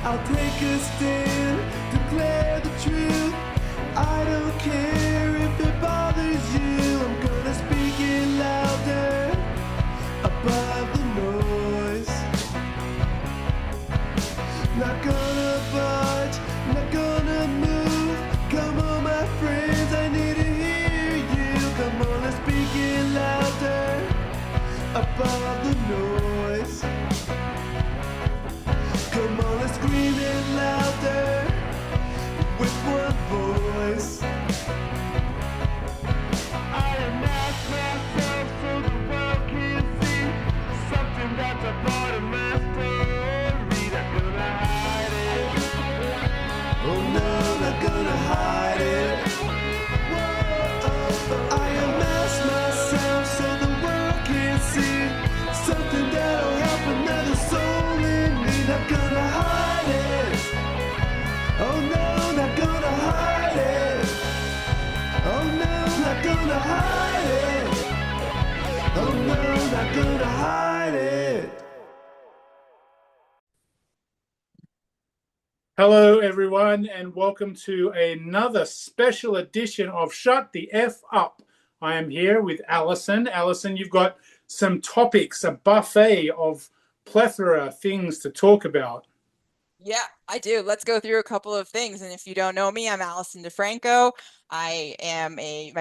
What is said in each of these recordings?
I'll take a stand, declare the truth. I don't care if it bothers you. I'm gonna speak it louder above the noise. Not gonna budge, not gonna move. Come on, my friends, I need to hear you. Come on, let's speak it louder above the noise. Come on, let's scream it louder with one voice. I unmask myself so the world can see something that's a part of my story. Not gonna hide it. Oh no, not gonna hide it. I unmask myself so the world can see something that'll help another soul in me. Not gonna hide it. Oh no, not gonna hide it. Oh no, not gonna hide it. Oh no, not gonna hide it. Hello, everyone, and welcome to another special edition of Shut the F Up. I am here with Alison. Alison, you've got some topics, a buffet of plethora of things to talk about. Yeah, I do. Let's go through a couple of things. And if you don't know me, I'm Alison DeFranco. My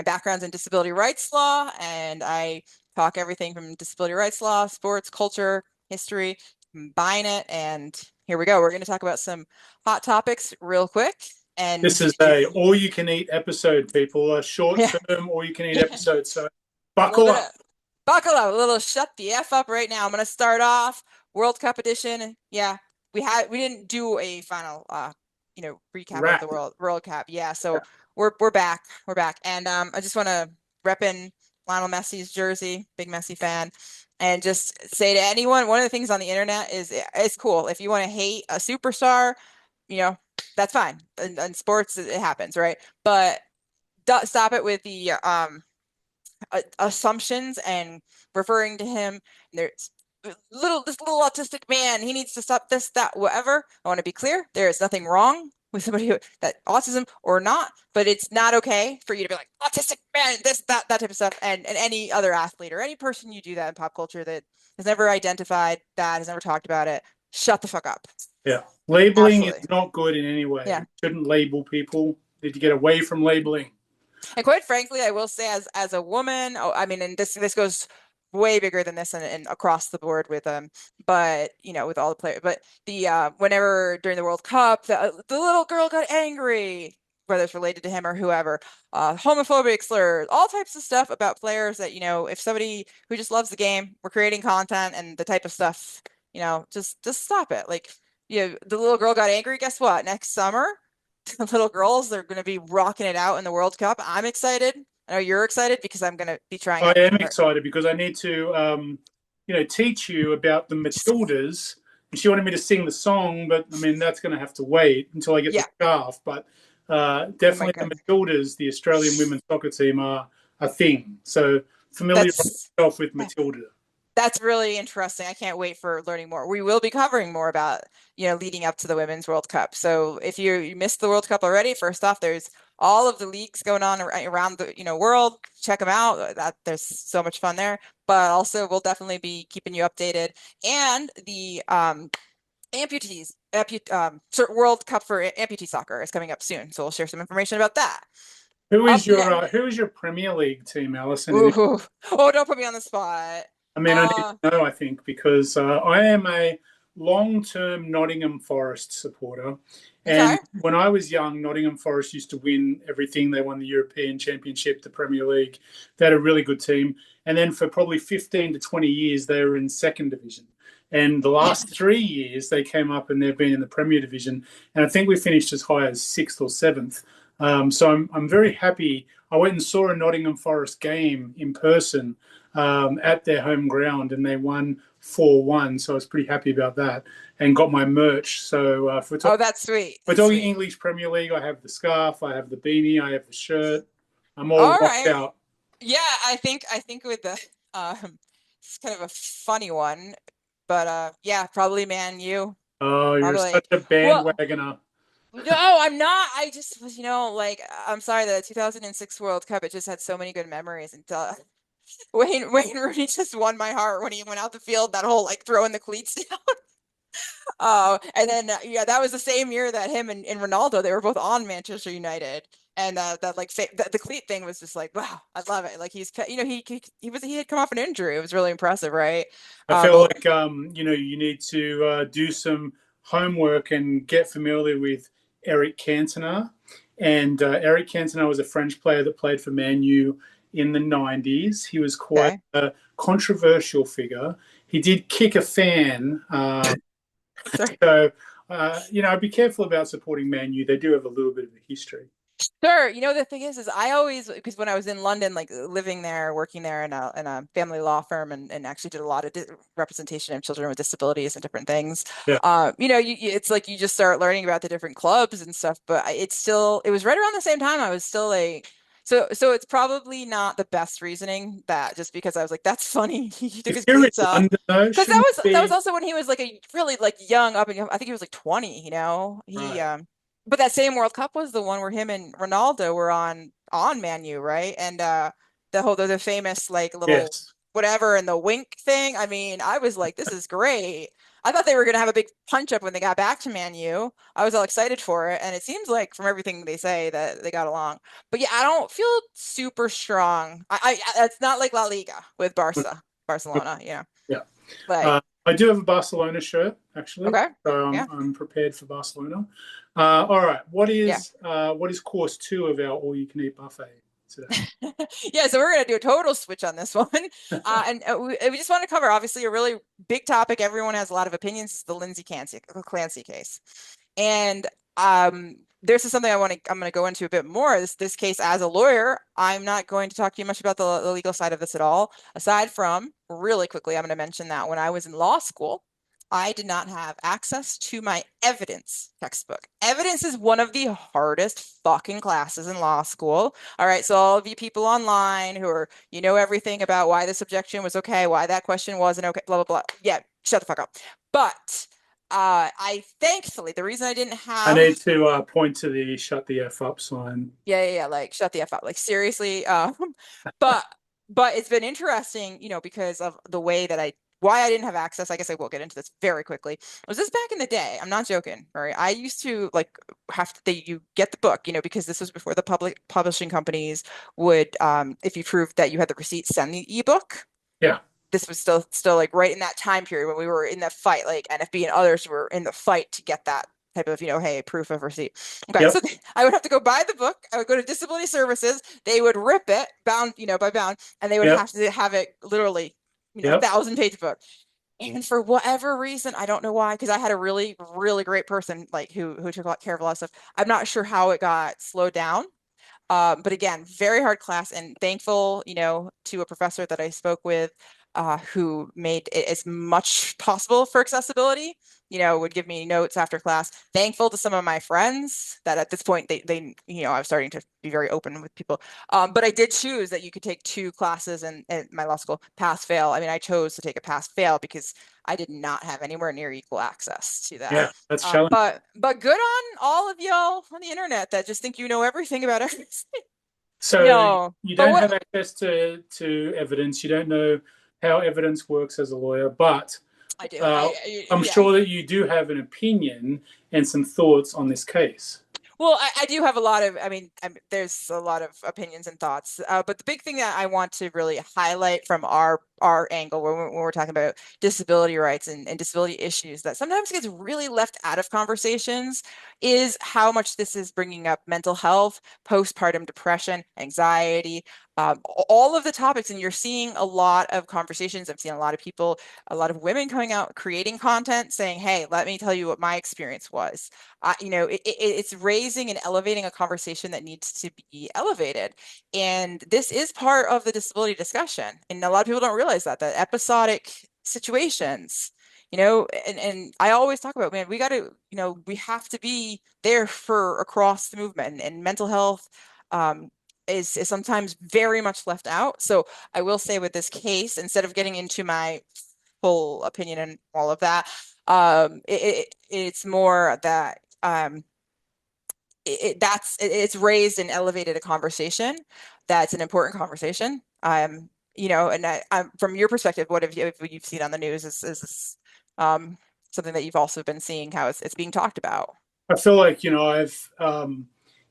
background's in disability rights law, and I talk everything from disability rights law, sports, culture, history, combine it. And here we go. We're going to talk about some hot topics real quick. And This is a all-you-can-eat episode, people, a short-term all-you-can-eat episode. So buckle up. Buckle up. A little shut the F up right now. I'm going to start off World Cup edition. Yeah. We didn't do a final recap of the World Cup. Yeah, so we're back. We're back. And I just want to rep in Lionel Messi's jersey, big Messi fan, and just say to anyone, one of the things on the internet is it's cool. If you want to hate a superstar, that's fine. In sports, it happens, right? But stop it with the assumptions and referring to him. There's this little autistic man, he needs to stop this, that, whatever. I want to be clear, there is nothing wrong with somebody that autism or not, but it's not okay for you to be like autistic man, this, that type of stuff. And any other athlete or any person you do that in pop culture that has never identified that, has never talked about it, shut the fuck up. Yeah, labeling is not good in any way. You shouldn't label people. You need to get away from labeling. And quite frankly, I will say, as a woman, and this goes way bigger than this and across the board with but with all the players, but the whenever during the World Cup the little girl got angry, whether it's related to him or whoever, homophobic slurs, all types of stuff about players that if somebody who just loves the game, we're creating content and the type of stuff, just stop it. Like, the little girl got angry, guess what, next summer the little girls, they're going to be rocking it out in the World Cup. I'm excited. I know you're excited because I'm going to be trying. I am excited because I need to, teach you about the Matildas. And she wanted me to sing the song, but that's going to have to wait until I get the scarf. But definitely the Matildas, the Australian women's soccer team, are a thing. So familiarize yourself with Matilda. That's really interesting. I can't wait for learning more. We will be covering more about, leading up to the Women's World Cup. So if you missed the World Cup already, first off, there's all of the leagues going on around the, world. Check them out. There's so much fun there. But also, we'll definitely be keeping you updated. And the amputees, World Cup for amputee soccer is coming up soon. So we'll share some information about that. Who is your Premier League team, Alison? Oh, don't put me on the spot. I need to know, I think, because I am a long-term Nottingham Forest supporter. And when I was young, Nottingham Forest used to win everything. They won the European Championship, the Premier League. They had a really good team. And then for probably 15 to 20 years, they were in second division. And the last 3 years, they came up and they've been in the Premier Division. And I think we finished as high as 6th or 7th. So I'm very happy. I went and saw a Nottingham Forest game in person at their home ground, and they won 4-1. So I was pretty happy about that and got my merch. So that's sweet. We're talking English Premier League. I have the scarf, I have the beanie, I have the shirt. I'm all rocked out. Yeah, I think with the it's kind of a funny one, but probably Man U. Oh, you're Probably. such a Well, bandwagoner. no, I'm not. I just was, like, I'm sorry, the 2006 World Cup, it just had so many good memories. And Wayne Rooney just won my heart when he went out the field, that whole like throwing the cleats down. And then yeah, that was the same year that him and Ronaldo, they were both on Manchester United. And that like the cleat thing was just like, wow, I love it. Like he had come off an injury. It was really impressive, right? I feel But like you need to do some homework and get familiar with Eric Cantona. And Eric Cantona was a French player that played for Man U in the 90s. He was quite okay. a controversial figure. He did kick a fan. Sorry. So, be careful about supporting Man U. They do have a little bit of a history. Sure. The thing is I always, because when I was in London, like living there, working there in a family law firm, and actually did a lot of representation of children with disabilities and different things. Yeah. It's like you just start learning about the different clubs and stuff, but it was right around the same time I was still like, so it's probably not the best reasoning that just because I was like, that's funny, he took If his you're in cleats off. London, though, Because shouldn't it that was be also when he was like a really like young up, and I think he was like 20, he right? but that same World Cup was the one where him and Ronaldo were on Man U, right? And the famous like little Yes. whatever and the wink thing. I mean, I was like, this is great. I thought they were gonna have a big punch up when they got back to Man U. I was all excited for it, and it seems like from everything they say that they got along. But yeah, I don't feel super strong. It's not like La Liga with Barcelona, Yeah. Like I do have a Barcelona shirt, actually, okay, so yeah, I'm prepared for Barcelona. All right, yeah. what is course two of our all-you-can-eat buffet today? Yeah, so we're going to do a total switch on this one. And we just want to cover, obviously, a really big topic. Everyone has a lot of opinions. It's the Lindsay Clancy case. And this is something I'm going to go into a bit more. This case, as a lawyer, I'm not going to talk to you much about the legal side of this at all. Aside from, really quickly, I'm going to mention that when I was in law school, I did not have access to my evidence textbook. Evidence is one of the hardest fucking classes in law school. All right, so all of you people online who are, everything about why this objection was okay, why that question wasn't okay, blah, blah, blah. Yeah, shut the fuck up. But I thankfully, the reason I didn't I have, need to point to the "shut the f up" sign. yeah, like shut the F up, like seriously. But but it's been interesting, because of the way that why I didn't have access. I guess I will get into this very quickly. Was this back in the day? I'm not joking, right? I used to like you get the book, because this was before the public publishing companies would, if you proved that you had the receipt, send the ebook. Yeah. This was still like right in that time period when we were in that fight, like NFB and others were in the fight to get that type of, hey, proof of receipt. Okay, so Yep. I would have to go buy the book. I would go to disability services. They would rip it bound, by bound, and they would Yep. have to have it literally, Yep. 1,000-page book. And for whatever reason, I don't know why, because I had a really, really great person like who took care of a lot of stuff. I'm not sure how it got slowed down. But again, very hard class, and thankful, to a professor that I spoke with, who made it as much possible for accessibility, would give me notes after class. Thankful to some of my friends that at this point they I was starting to be very open with people. But I did choose that you could take two classes in my law school, pass fail. I mean, I chose to take a pass fail because I did not have anywhere near equal access to that. Yeah. That's challenging. But good on all of y'all on the internet that just think you know everything about everything. So No, you but don't what have access to evidence. You don't know how evidence works as a lawyer, but I do, uh, I'm yeah. sure that you do have an opinion and some thoughts on this case. Well, I do have a lot of, there's a lot of opinions and thoughts, but the big thing that I want to really highlight from our angle when we're talking about disability rights and disability issues that sometimes gets really left out of conversations is how much this is bringing up mental health, postpartum depression, anxiety, all of the topics. And you're seeing a lot of conversations. I'm seeing a lot of people, a lot of women coming out, creating content saying, hey, let me tell you what my experience was. It's raising and elevating a conversation that needs to be elevated. And this is part of the disability discussion. And a lot of people don't realize that episodic situations, and I always talk about, man, we got to, we have to be there for across the movement, and mental health is sometimes very much left out. So I will say with this case, instead of getting into my full opinion and all of that, It's more that it's raised and elevated a conversation that's an important conversation. And from your perspective, what you've seen on the news? Is this something that you've also been seeing how it's being talked about? I feel like, I've,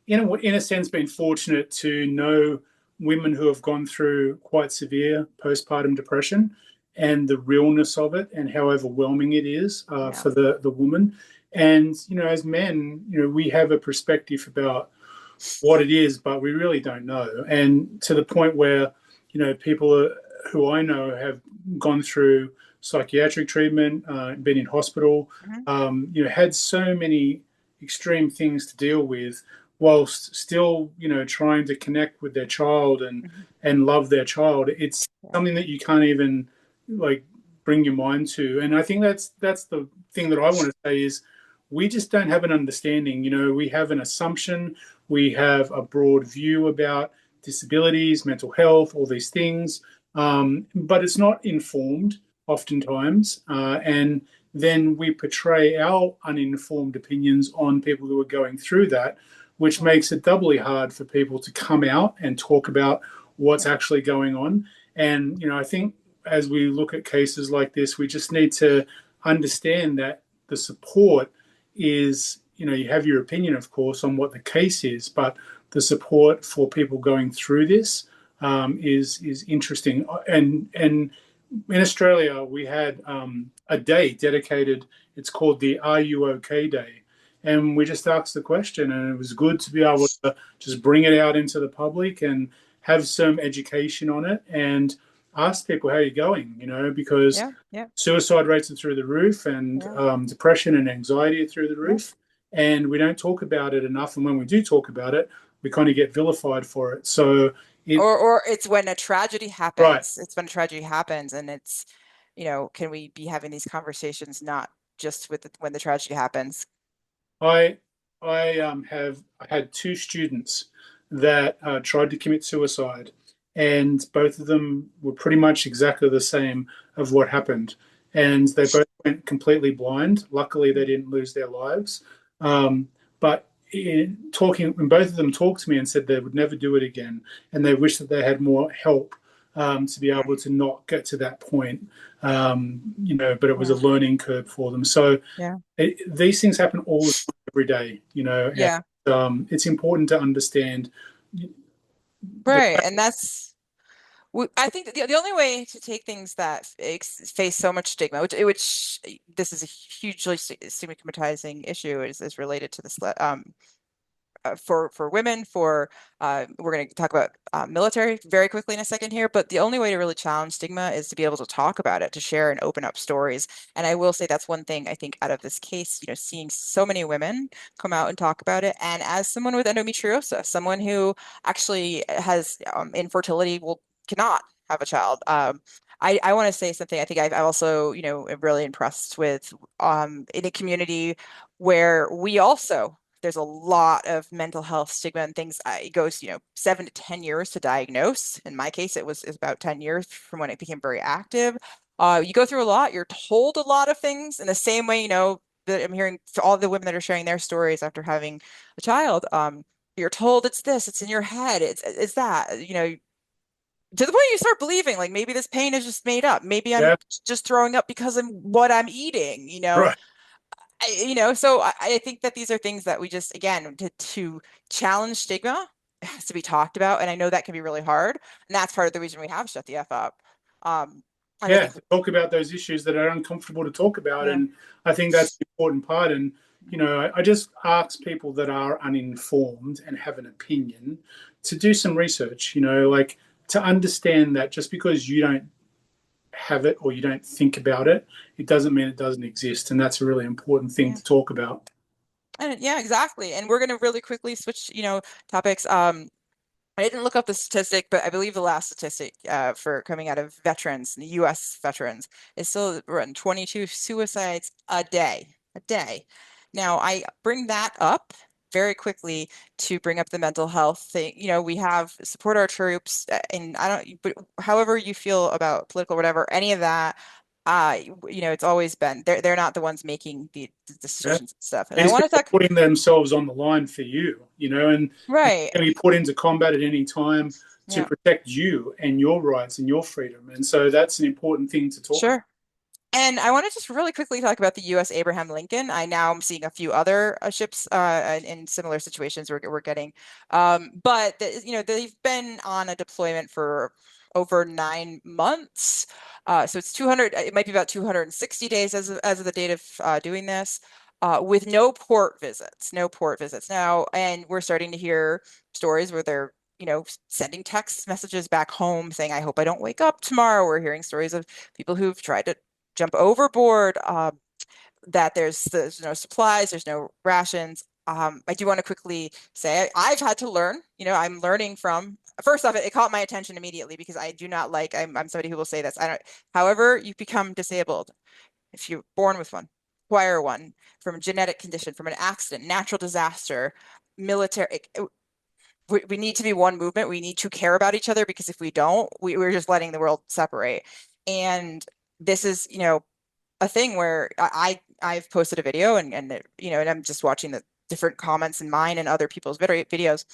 in a sense, been fortunate to know women who have gone through quite severe postpartum depression and the realness of it and how overwhelming it is Yeah. for the woman. And, as men, we have a perspective about what it is, but we really don't know. And to the point where, people who I know have gone through psychiatric treatment, been in hospital, Mhm. had so many extreme things to deal with, whilst still, trying to connect with their child Mhm. and love their child. It's Yeah. something that you can't even like bring your mind to. And I think that's the thing that I want to say is we just don't have an understanding. We have an assumption, we have a broad view about disabilities, mental health, all these things, but it's not informed oftentimes. And then we portray our uninformed opinions on people who are going through that, which Yeah. makes it doubly hard for people to come out and talk about what's Yeah. actually going on. And, I think as we look at cases like this, we just need to understand that the support is, you have your opinion, of course, on what the case is, but the support for people going through this is interesting. And in Australia, we had a day dedicated. It's called the "Are You OK" Day, and we just asked the question, and it was good to be able to just bring it out into the public and have some education on it and ask people how you're going. Because Yeah. Yeah. suicide rates are through the roof, and Yeah. depression and anxiety are through the Yeah. roof, and we don't talk about it enough. And when we do talk about it, we kind of get vilified for it. So it Or it's when a tragedy right. happens. It's when a tragedy happens, and can we be having these conversations not just when the tragedy happens? I I have had two students that tried to commit suicide, and both of them were pretty much exactly the same of what happened, and they both went completely blind. Luckily, they didn't lose their lives, but when both of them talked to me and said they would never do it again, and they wish that they had more help to be able to not get to that point. But it was a Yeah. learning curve for them. So Yeah. these things happen all the time, every day, Yeah. and it's important to understand the Right. And I think that the only way to take things that face so much stigma, which this is a hugely stigmatizing issue, is related to this for women, we're going to talk about military very quickly in a second here, but the only way to really challenge stigma is to be able to talk about it, to share and open up stories. And I will say that's one thing I think out of this case, seeing so many women come out and talk about it. And as someone with endometriosis, someone who actually has infertility, cannot have a child. I want to say something. I think I also, am really impressed with in a community where we also there's a lot of mental health stigma and things. It goes, 7 to 10 years to diagnose. In my case, it's about 10 years from when it became very active. You go through a lot. You're told a lot of things in the same way, that I'm hearing to all the women that are sharing their stories after having a child. You're told it's this, it's in your head, it's that, to the point you start believing like maybe this pain is just made up. Maybe I'm yeah, just throwing up because of what I'm eating, right, so I think that these are things that we just, again, to challenge stigma, it has to be talked about. And I know that can be really hard. And that's part of the reason we have Shut the F Up. And I yeah, think, to talk about those issues that are uncomfortable to talk about. yeah. And I think that's the important part. And I just ask people that are uninformed and have an opinion to do some research, like to understand that just because you don't have it or you don't think about it, it doesn't mean it doesn't exist. And that's a really important thing Yeah. to talk about. And yeah, exactly. And we're going to really quickly switch, topics. I didn't look up the statistic, but I believe the last statistic for coming out of veterans, the U.S. veterans, is still around 22 suicides a day. A day. Now, I bring that up very quickly to bring up the mental health thing. We have support our troops, and I don't, but however you feel about political, whatever, any of that, It's always been they're not the ones making the Yeah. decisions and stuff. And I These want to people are talk putting themselves on the line for you, and right. can be put into combat at any time to Yeah, protect you and your rights and your freedom. And so that's an important thing to talk about. sure. And I want to just really quickly talk about the USS Abraham Lincoln. I now am seeing a few other ships in similar situations we're getting, but they've been on a deployment for over 9 months. So it's 200. It might be about 260 days as of the date of doing this, with no port visits, no port visits now. And we're starting to hear stories where they're sending text messages back home saying, "I hope I don't wake up tomorrow." We're hearing stories of people who've tried to jump overboard, that there's no supplies, there's no rations. I do want to quickly say I've had to learn, I'm learning from, first off, it caught my attention immediately because I do not like, I'm somebody who will say this. I don't, however, you become disabled, if you're born with one, acquire one from a genetic condition, from an accident, natural disaster, military, we need to be one movement. We need to care about each other because if we don't, we're just letting the world separate. And this is, a thing where I've posted a video and I'm just watching the different comments in mine and other people's videos,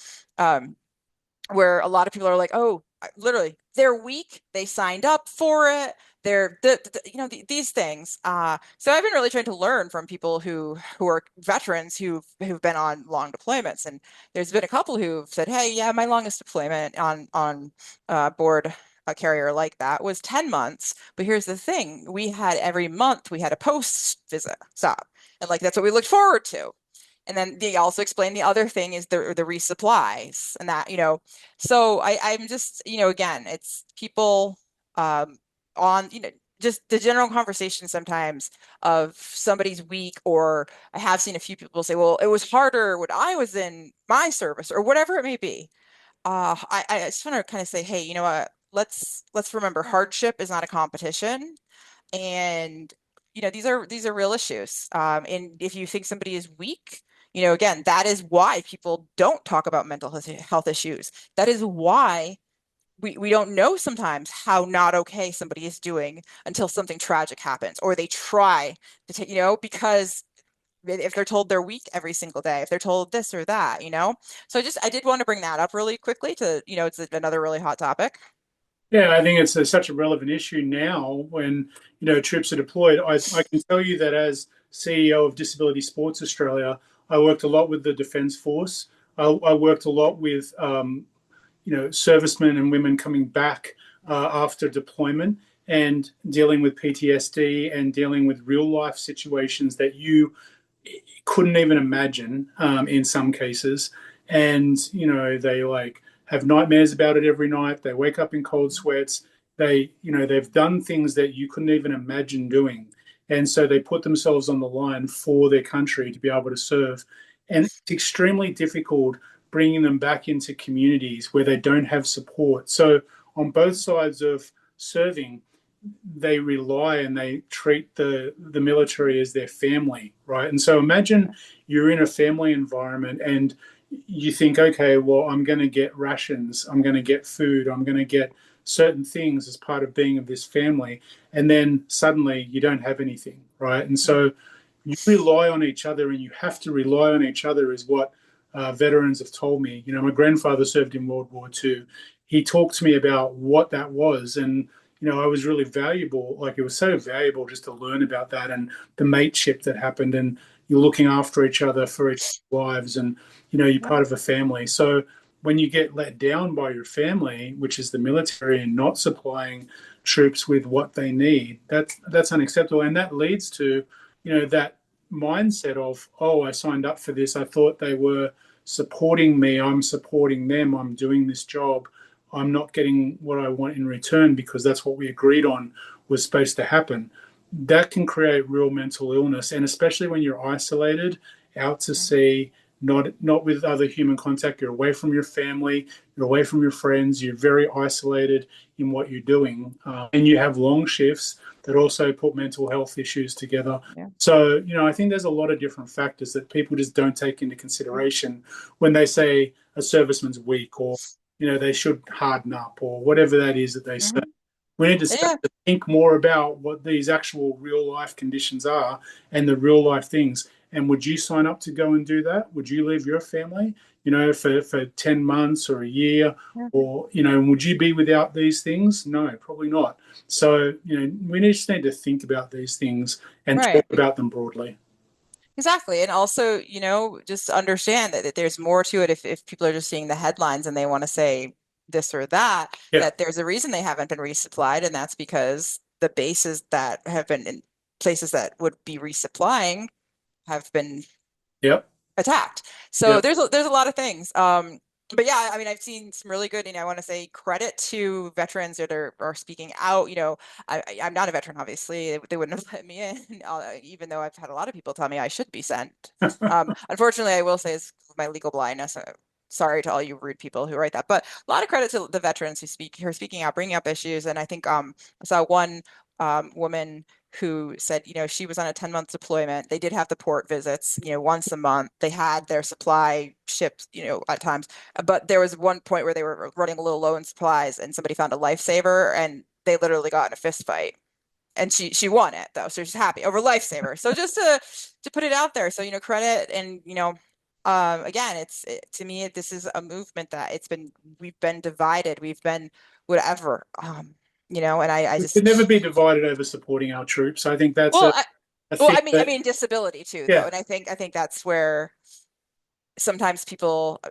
where a lot of people are like, oh, literally, they're weak. They signed up for it. They're these things. So I've been really trying to learn from people who are veterans who've been on long deployments, and there's been a couple who've said, hey, yeah, my longest deployment on board a carrier like that was 10 months. But here's the thing, we had every month we had a post visit stop, and like that's what we looked forward to. And then they also explain the other thing is the resupplies and that, so I'm just, again, it's people on, just the general conversation sometimes of somebody's weak, or I have seen a few people say, well, it was harder when I was in my service or whatever it may be. I just want to kind of say, hey, you know what? Let's remember hardship is not a competition, and these are real issues. And if you think somebody is weak, again, that is why people don't talk about mental health issues. That is why we don't know sometimes how not okay somebody is doing until something tragic happens, or they try to take, because if they're told they're weak every single day, if they're told this or that, So I did want to bring that up really quickly to, it's another really hot topic. Yeah, I think it's such a relevant issue now when troops are deployed. I can tell you that as CEO of Disability Sports Australia, I worked a lot with the Defence Force. I worked a lot with servicemen and women coming back after deployment and dealing with PTSD and dealing with real life situations that you couldn't even imagine in some cases. And, they like have nightmares about it every night. They wake up in cold sweats. They've done things that you couldn't even imagine doing. And so they put themselves on the line for their country to be able to serve. And it's extremely difficult bringing them back into communities where they don't have support. So on both sides of serving, they rely and they treat the military as their family, right? And so imagine you're in a family environment and you think, okay, well, I'm going to get rations, I'm going to get food, I'm going to get certain things as part of being of this family, and then suddenly you don't have anything, right? And so you rely on each other, and you have to rely on each other, is what veterans have told me. My grandfather served in World War II. He talked to me about what that was, and I was really valuable. Like it was so valuable just to learn about that and the mateship that happened, and you're looking after each other for each lives, and you're part of a family. So when you get let down by your family, which is the military, and not supplying troops with what they need, that's unacceptable, and that leads to that mindset of, oh, I signed up for this. I thought they were supporting me. I'm supporting them. I'm doing this job. I'm not getting what I want in return because that's what we agreed on was supposed to happen. That can create real mental illness, and especially when you're isolated, out to sea, not with other human contact. You're away from your family, you're away from your friends. You're very isolated in what you're doing, and you have long shifts that also put mental health issues together. Yeah. So I think there's a lot of different factors that people just don't take into consideration when they say a serviceman's weak, or they should harden up, or whatever that is that they say. We need to start Yeah. to think more about what these actual real life conditions are and the real life things. And would you sign up to go and do that? Would you leave your family, for 10 months or a year? Yeah. Or, would you be without these things? No, probably not. So, we just need to think about these things and talk Right. about them broadly. Exactly. And also, just understand that there's more to it if people are just seeing the headlines and they want to say this or that, Yeah. that there's a reason they haven't been resupplied, and that's because the bases that have been in places that would be resupplying have been Yep. attacked. So Yep. there's a lot of things. But yeah, I mean, I've seen some really good, I want to say credit to veterans that are speaking out. I'm not a veteran, obviously. They wouldn't have let me in, even though I've had a lot of people tell me I should be sent. Unfortunately, I will say is my legal blindness. Sorry to all you rude people who write that, but a lot of credit to the veterans who are speaking out, bringing up issues. And I think I saw one woman who said, she was on a 10-month deployment. They did have the port visits, once a month. They had their supply shipped, at times. But there was one point where they were running a little low in supplies and somebody found a lifesaver and they literally got in a fist fight. And she won it though, so she's happy over lifesaver. So just to put it out there, so credit, and again, to me, this is a movement that we've been divided, we've been whatever, and I We just could never be divided over supporting our troops. I think that's well, a well, thing I that, mean, disability too, though, yeah, and I think that's where sometimes people,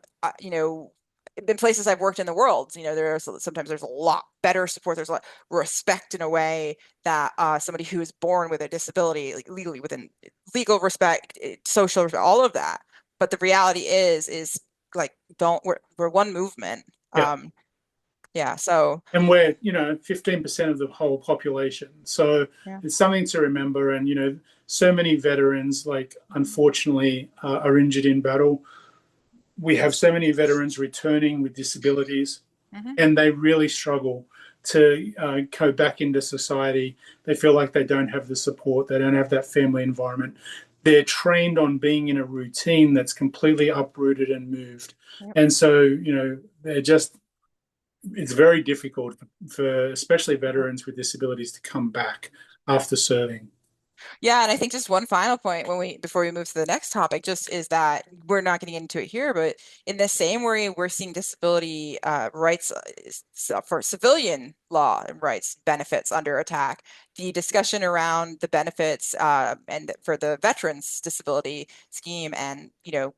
in places I've worked in the world, sometimes there's a lot better support. There's a lot of respect in a way that somebody who is born with a disability, like legally within legal respect, social respect, all of that. But the reality is like, we're one movement. yeah. Yeah. So And we're 15% of the whole population, so yeah. it's something to remember. And so many veterans, like, unfortunately, are injured in battle. We have so many veterans returning with disabilities, Hmm. and they really struggle to go back into society. They feel like they don't have the support, they don't have that family environment. They're trained on being in a routine that's completely uprooted and moved. Yep. And so, they're just, it's very difficult for especially veterans with disabilities to come back after serving. Yeah, and I think just one final point before we move to the next topic, just is that we're not getting into it here, but in the same way we're seeing disability rights for civilian law and rights benefits under attack, the discussion around the benefits and for the veterans disability scheme and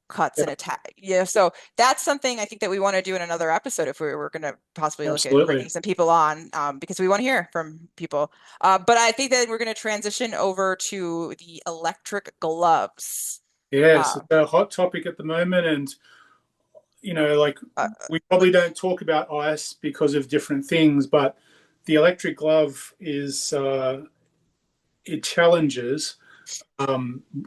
cuts Yeah, and attack. So that's something I think that we want to do in another episode if we were going to possibly look at bringing absolutely. some people on, because we want to hear from people. But I think that we're going to transition over to the electric gloves. Yes, Uh, it's a hot topic at the moment. And like, uh, we probably don't talk about ice because of different things, but the electric glove is it challenges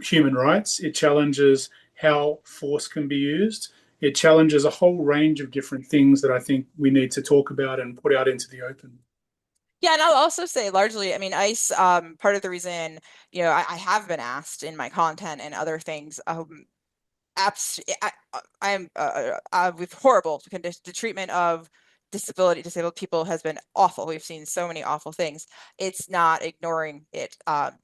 human rights. It challenges how force can be used. It challenges a whole range of different things that I think we need to talk about and put out into the open. yeah, and I'll also say largely, I mean, ICE, part of the reason, I have been asked in my content and other things, I am with horrible condition. The treatment of disabled people has been awful. We've seen so many awful things. It's not ignoring it.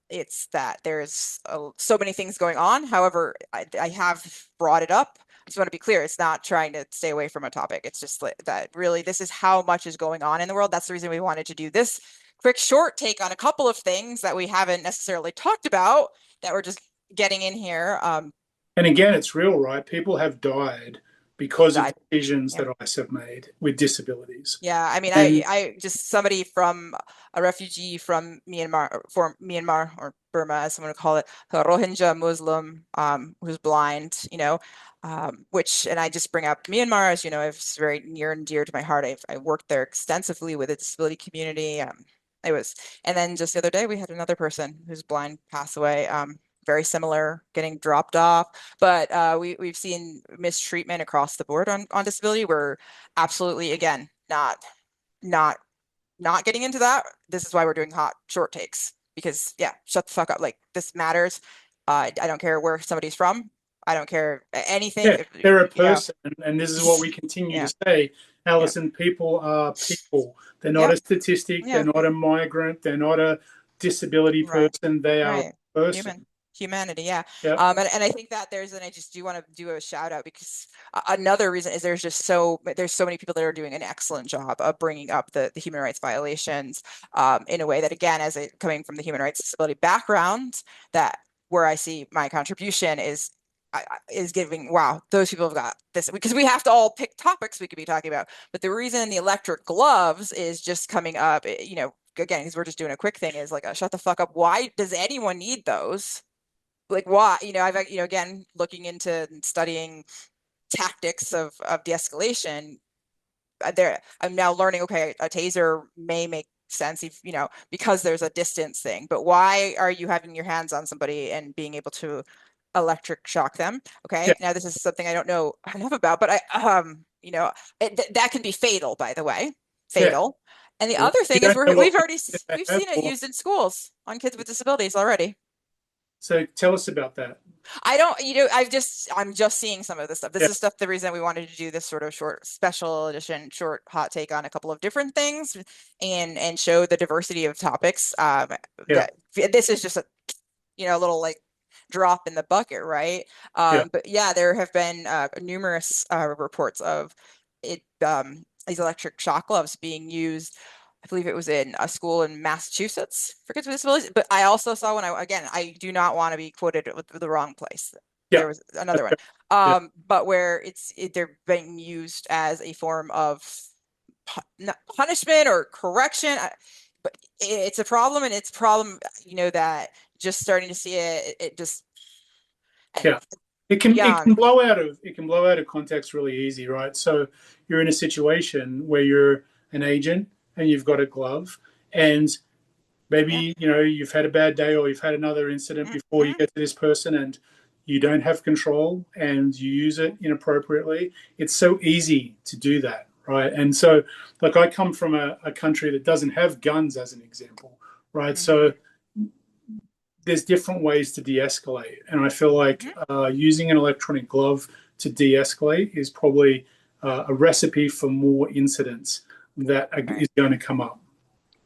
It's that there's so many things going on. However, I have brought it up. I just want to be clear. It's not trying to stay away from a topic. It's just that really this is how much is going on in the world. That's the reason we wanted to do this quick short take on a couple of things that we haven't necessarily talked about that we're just getting in here. And again, it's real, right? People have died because of I, decisions yeah. that ICE have made with disabilities. Yeah, I mean, And I just somebody from a refugee from Myanmar, for Myanmar or Burma, as someone would call it, a Rohingya Muslim, who's blind, which, and I just bring up Myanmar as, it's very near and dear to my heart. I worked there extensively with the disability community. It was, and then just the other day we had another person who's blind pass away. Very similar, getting dropped off, but we've seen mistreatment across the board on disability. We're absolutely, again, not not getting into that. This is why we're doing hot short takes, because yeah, shut the fuck up. Like, this matters. I don't care where somebody's from. I don't care anything. Yeah, they're a You know, person, and this is what we continue yeah, to say, yeah, Alison. People are people. They're not yeah, a statistic. They're yeah. not a migrant. They're not a disability Right. person. They are Right. a person. Humanity, yeah. Yeah, And I think that and I just do want to do a shout out because another reason is there's so many people that are doing an excellent job of bringing up the human rights violations in a way that, again, coming from the human rights disability background, that where I see my contribution is giving, wow, those people have got this, because we have to all pick topics we could be talking about. But the reason the electric gloves is just coming up, again, because we're just doing a quick thing, is like, shut the fuck up. Why does anyone need those? Like, why? I've, again, looking into studying tactics of de-escalation, I'm now learning, okay, a taser may make sense if, because there's a distance thing, but why are you having your hands on somebody and being able to electric shock them? yeah, Okay, now this is something I don't know enough about, but that can be fatal, by the way, yeah. fatal. And the You other thing is don't know what they we've have. seen it used in schools on kids with disabilities already. So tell us about that. I don't, I'm just seeing some of this stuff. This Yeah, is stuff, the reason we wanted to do this sort of short special edition, short hot take on a couple of different things and show the diversity of topics. yeah, That this is just a little like drop in the bucket, right? yeah, But yeah, there have been numerous reports of it, these electric shock gloves being used. I believe it was in a school in Massachusetts for kids with disabilities. But I also saw I do not want to be quoted with the wrong place. yeah. There was another one, Okay. Yeah, but where they're being used as a form of punishment or correction. But it's a problem, and it's a problem, that just starting to see it just, and yeah. It can young. blow out of context really easy, right? So you're in a situation where you're an agent and you've got a glove, and Yeah. maybe you've had a bad day or you've had another incident before you Mm-hmm. get to this person, and you don't have control and you use it inappropriately. It's so easy to do that, right? And so, like, I come from a country that doesn't have guns, as an example, right? Mm-hmm. So there's different ways to de-escalate, and I feel like Mm-hmm. using an electronic glove to de-escalate is probably a recipe for more incidents that Right. is going to come up.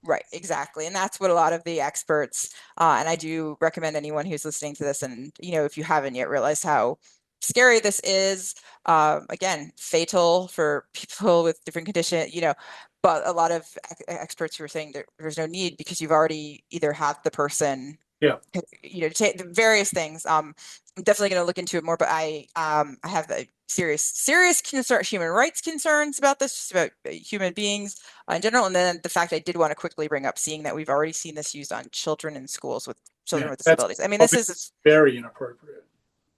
Right, exactly. And that's what a lot of the experts, and I do recommend anyone who's listening to this, and, if you haven't yet realized how scary this is, again, fatal for people with different conditions, but a lot of experts who are saying that there's no need because you've already either had the person, Yeah, take the various things. I'm definitely going to look into it more, but I have a serious concern, human rights concerns about this, just about human beings in general. And then the fact I did want to quickly bring up, seeing that we've already seen this used on children in schools with children yeah, with that's disabilities. I mean, this obviously is, very inappropriate.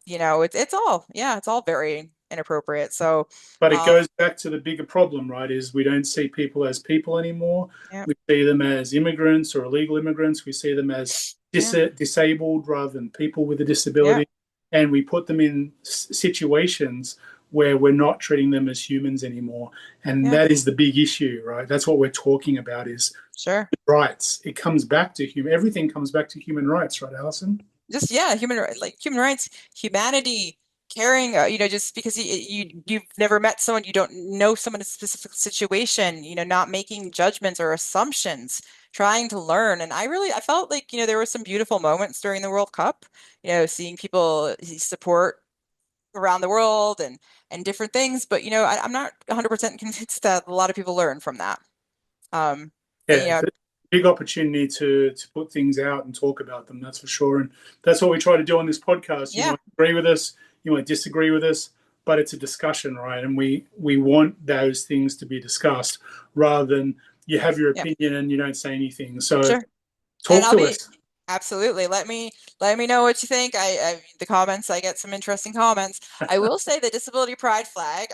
it's all very inappropriate. So, But it um, goes back to the bigger problem, right? Is we don't see people as people anymore. yeah, We see them as immigrants or illegal immigrants. We see them as yeah, disabled rather than people with a yeah, disability. And we put them in situations where we're not treating them as humans anymore. And yeah, that is the big issue, right? That's what we're talking about, is sure. rights. It comes back to everything comes back to human rights, right, Alison? Just, yeah, human rights, humanity, caring, just because you've never met someone, you don't know someone in a specific situation, not making judgments or assumptions, trying to learn. And I felt like, there were some beautiful moments during the World Cup, seeing people support around the world and different things. But, I'm not 100% convinced that a lot of people learn from that. And, Yeah, it's a big opportunity to put things out and talk about them, that's for sure. And that's what we try to do on this podcast. You yeah, might agree with us, you might disagree with us, but it's a discussion, right? And we want those things to be discussed rather than you have your yeah, opinion and you don't say anything. So sure. And talk to us. absolutely. Let me know what you think. The comments, I get some interesting comments. I will say the disability pride flag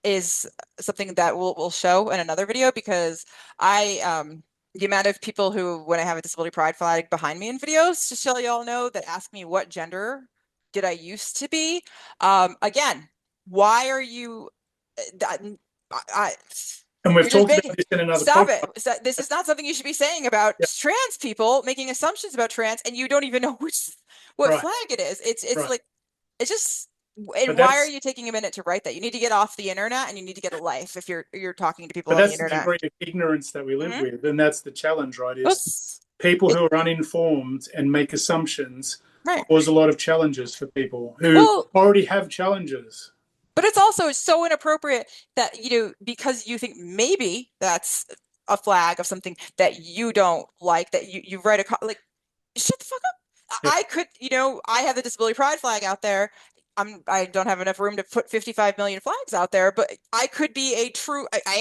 is something that we'll show in another video, because the amount of people who, when I have a disability pride flag behind me in videos, just so y'all know, that ask me what gender did I used to be. Again, why are you that I And we've you're just talked making, about this in another stop podcast. it. This is not something you should be saying about Yeah, trans people, making assumptions about trans, and you don't even know what right, flag it is. It's right. like, It's just, But and why are you taking a minute to write that? You need to get off the internet and you need to get a life if you're talking to people but on the that's the internet. degree of ignorance that we live Mhm. with, and that's the challenge, right? Is Oops. people who are uninformed and make assumptions Right. cause a lot of challenges for people who Well, already have challenges. but it's also so inappropriate that, because you think maybe that's a flag of something that you don't like, that you write like, shut the fuck up. Yeah. I could, I have the disability pride flag out there. I don't have enough room to put 55 million flags out there, but I could be I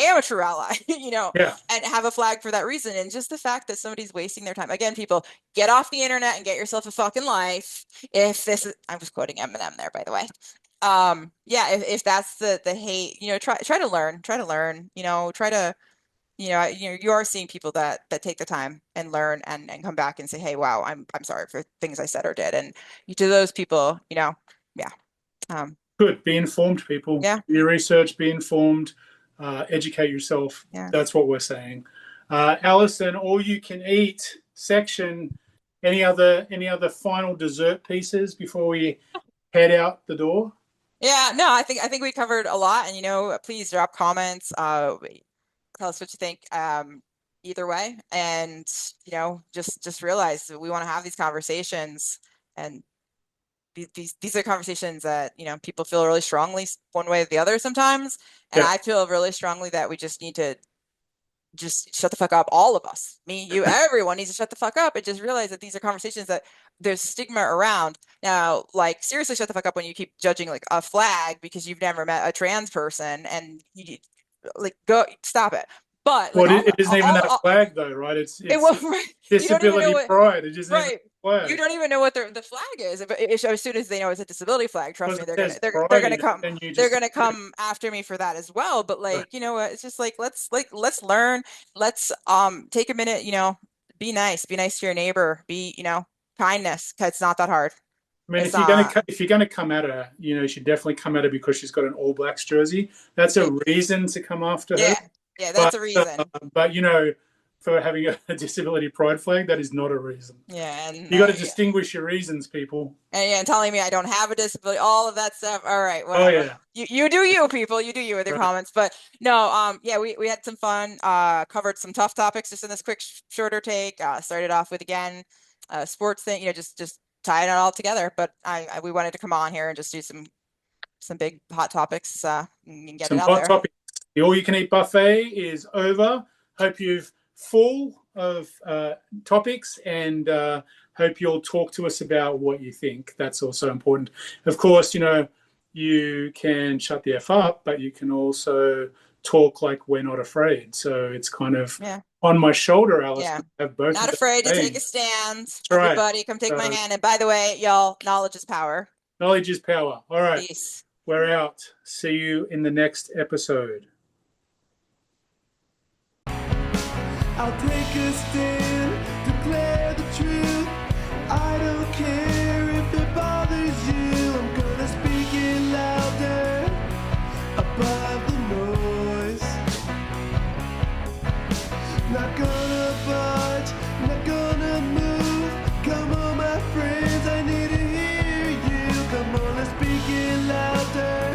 am a true ally, Yeah. and have a flag for that reason. And just the fact that somebody's wasting their time. Again, people, get off the internet and get yourself a fucking life. I was quoting Eminem there, by the way. Yeah, if that's the hate, try to learn, try to, you are seeing people that take the time and learn and come back and say, hey, wow, I'm sorry for things I said or did. And to those people, yeah. Good. Be informed, people. Yeah. Do your research, be informed, educate yourself. Yeah. That's what we're saying. Alison, all you can eat section. Any other final dessert pieces before we head out the door? Yeah, no, I think we covered a lot, and please drop comments. Tell us what you think. Either way, and just realize that we want to have these conversations, and these are conversations that people feel really strongly one way or the other sometimes, and Yeah. I feel really strongly that we just need to just shut the fuck up. All of us, me, you, everyone needs to shut the fuck up and just realize that these are conversations that there's stigma around. Now, like, seriously, shut the fuck up when you keep judging like a flag because you've never met a trans person, and you like go stop it. But like, Well, it isn't even that flag though, right? It's right. disability pride. It isn't even Right. a flag. You don't even know what the flag is. As soon as they know it's a disability flag, trust me, Because they're it gonna says come. pride, and you They're just gonna come after me for that as well. But like, Right. you know what? It's just like let's learn. Let's take a minute. Be nice. Be nice to your neighbor. Be kindness. 'Cause it's not that hard. I mean, It's if you're gonna come at her, you should definitely come at her because she's got an All Blacks jersey. That's a reason to come after her. Yeah, that's a reason. But for having a disability pride flag, that is not a reason. Yeah, and You got to distinguish your reasons, people. and telling me I don't have a disability, all of that stuff. All right, whatever. Oh yeah. You do you, people. You do you with your comments. But no, yeah, we had some fun. Covered some tough topics just in this quick, shorter take. Started off with again, sports thing. Just tying it all together. But we wanted to come on here and just do some big hot topics. And get Some it out hot there. topics. The all-you-can-eat buffet is over. Hope you've full of topics, and hope you'll talk to us about what you think. That's also important. Of course, you can shut the F up, but you can also talk like we're not afraid. So it's kind of on my shoulder, Alice. Yeah. Have both Not afraid to take a stand. Right. Everybody, come take my hand. And by the way, y'all, knowledge is power. Knowledge is power. All right. Peace. We're out. See you in the next episode. I'll take a stand, declare the truth. I don't care if it bothers you. I'm gonna speak it louder above the noise. Not gonna budge, not gonna move. Come on, my friends, I need to hear you. Come on, let's speak it louder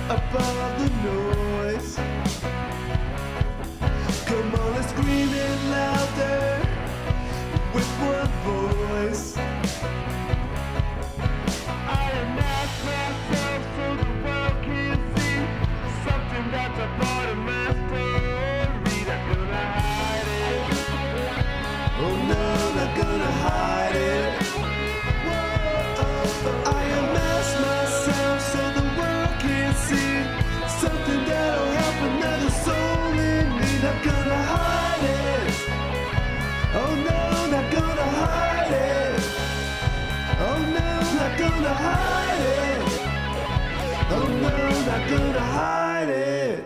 above the noise. Come on, let's scream it louder with one voice. I unmask myself so the world can see something that's a part of my story. Not gonna hide it. Oh no, not gonna hide it. Whoa. I unmask myself so the world can see something that'll help another soul in me. Not gonna hide it. Oh no, not gonna hide it. Oh no, not gonna hide it. Oh no, not gonna hide it.